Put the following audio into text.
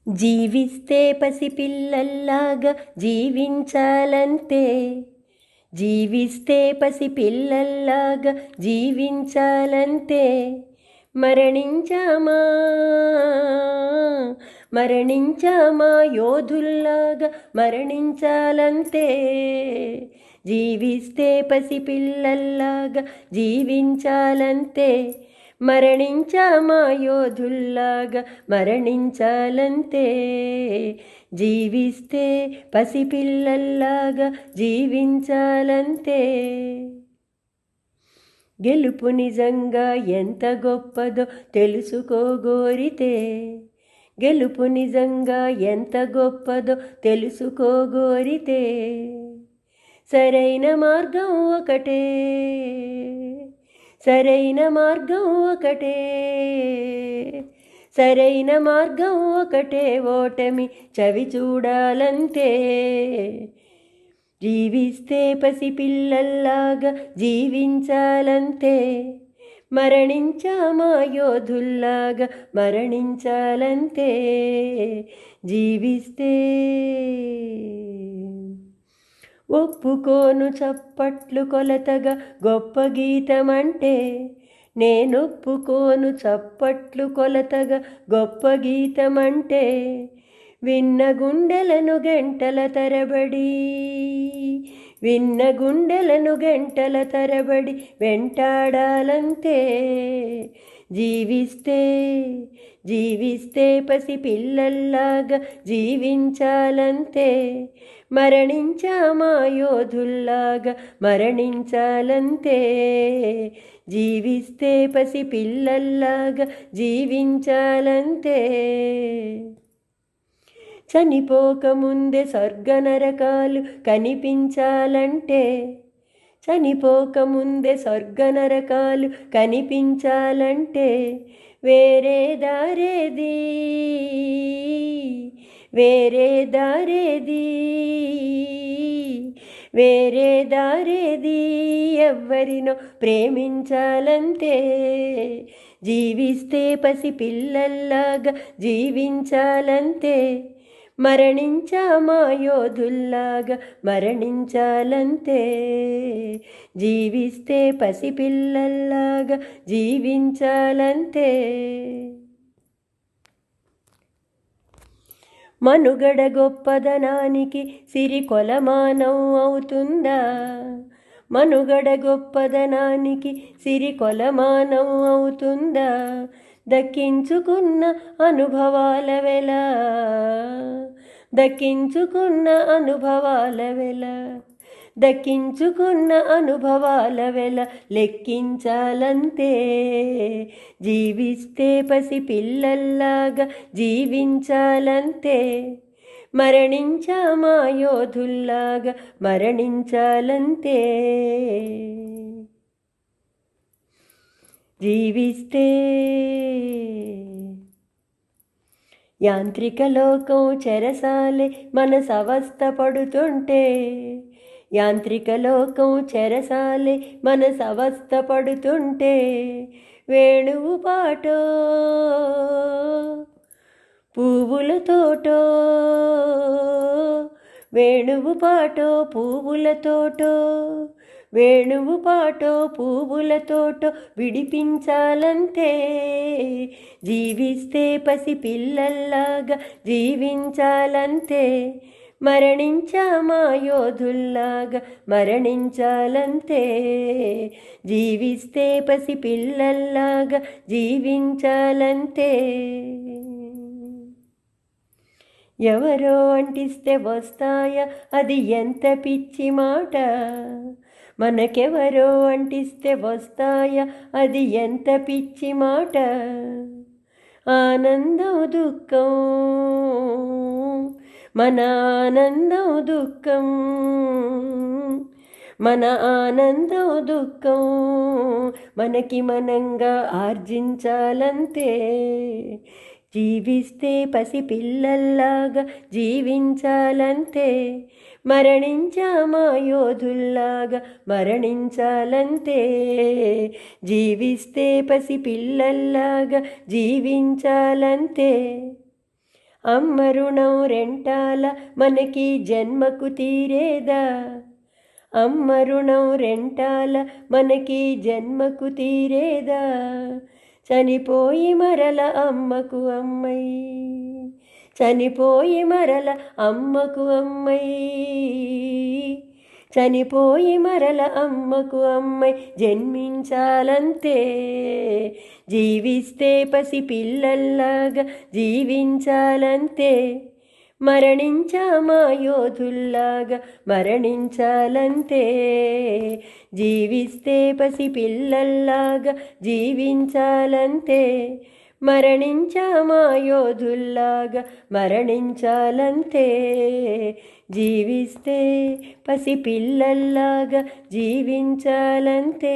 జీవిస్తే పసిపిల్లల్లాగా జీవించాలంతే. జీవిస్తే పసిపిల్లల్లాగా జీవించాలంతే. మరణించామా మరణించామా యోధుల్లాగా మరణించాలంతే. జీవిస్తే పసిపిల్లల్లాగా జీవించాలంతే. మరణించామా యోధుల్లాగా మరణించాలంతే. జీవిస్తే పసిపిల్లల్లాగా జీవించాలంతే. గెలుపు నిజంగా ఎంత గొప్పదో తెలుసుకోగోరితే. గెలుపు నిజంగా ఎంత గొప్పదో తెలుసుకోగోరితే. సరైన మార్గం ఒకటే, సరైన మార్గం ఒకటే, సరైన మార్గం ఒకటే. ఓటమి చవి చూడాలంతే. జీవిస్తే పసిపిల్లల్లాగా జీవించాలంతే. మరణించామా యోధుల్లాగా మరణించాలంతే. జీవిస్తే ఒప్పుకోను చప్పట్లు కొలతగా గొప్ప గీతమంటే. నేనొప్పుకోను చప్పట్లు కొలతగా గొప్ప గీతమంటే. విన్న గుండెలను గంటల తరబడి, విన్న గుండెలను గంటల తరబడి వెంటాడాలంతే. జీవిస్తే జీవిస్తే పసిపిల్లల్లాగా జీవించాలంతే. మరణించామా యోధుల్లాగా మరణించాలంతే. జీవిస్తే పసిపిల్లల్లాగా జీవించాలంతే. చనిపోకముందే స్వర్గనరకాలు కనిపించాలంటే. చనిపోకముందే స్వర్గనరకాలు కనిపించాలంటే. వేరే దారేది, వేరే దారేది, వేరే దారేది. ఎవ్వరినో ప్రేమించాలంతే. జీవిస్తే పసిపిల్లల్లాగా జీవించాలంతే. మరణించామా యోధుల్లాగా మరణించాలంతే. జీవిస్తే పసిపిల్లల్లాగా జీవించాలంతే. మనుగడ గొప్పదనానికి సిరి కొలమానం అవుతుందా. మనుగడ గొప్పదనానికి సిరి కొలమానం అవుతుందా. దక్కించుకున్న అనుభవాల వెల, దక్కించుకున్న అనుభవాల వెల, దక్కించుకున్న అనుభవాల వెల లెక్కించాలంతే. జీవిస్తే పసిపిల్లల్లాగా జీవించాలంతే. మరణించామా యోధుల్లాగా మరణించాలంతే. జీవిస్తే యాంత్రిక లోకం చెరసాలే మనసవస్థ పడుతుంటే. యాంత్రిక లోకం చెరసాలే మనసవస్థ పడుతుంటే. వేణువు పాటో పువ్వుల తోటో, వేణువు పాటో పువ్వుల తోటో, వేణువు పాటో పువ్వుల తోటో విడిపించాలంతే. జీవిస్తే పసిపిల్లల్లాగా జీవించాలంతే. మరణించామా యోధుల్లాగా మరణించాలంతే. జీవిస్తే పసిపిల్లల్లాగా జీవించాలంతే. ఎవరో అంటిస్తే వస్తాయా అది ఎంత పిచ్చి మాట. మనకెవరో అంటిస్తే వస్తాయా అది ఎంత పిచ్చి మాట. ఆనందం దుఃఖం మన ఆనందం దుఃఖం, మన ఆనందం దుఃఖం మనకి మనంగా ఆర్జించాలంతే. జీవిస్తే పసిపిల్లల్లాగా జీవించాలంతే. మరణించామా యోధుల్లాగా మరణించాలంతే. జీవిస్తే పసిపిల్లల్లాగా జీవించాలంతే. అమ్మ రుణం రెంటాల మనకి జన్మకు తీరేదా? అమ్మ రుణం రెంటాల మనకి జన్మకు తీరేదా? చనిపోయి మరల అమ్మకు అమ్మై, చనిపోయి మరల అమ్మకు అమ్మై, చనిపోయి మరల అమ్మకు అమ్మై జన్మించాలంతే. జీవిస్తే పసి పిల్లల్లాగా జీవించాలంతే. మరణించామా యోధుల్లాగా మరణించాలంతే. జీవిస్తే పసి పిల్లల్లాగా జీవించాలంతే. మరణించామా యోధుల్లాగా మరణించాలంతే. జీవిస్తే పసి పిల్లల్లాగా జీవించాలంతే.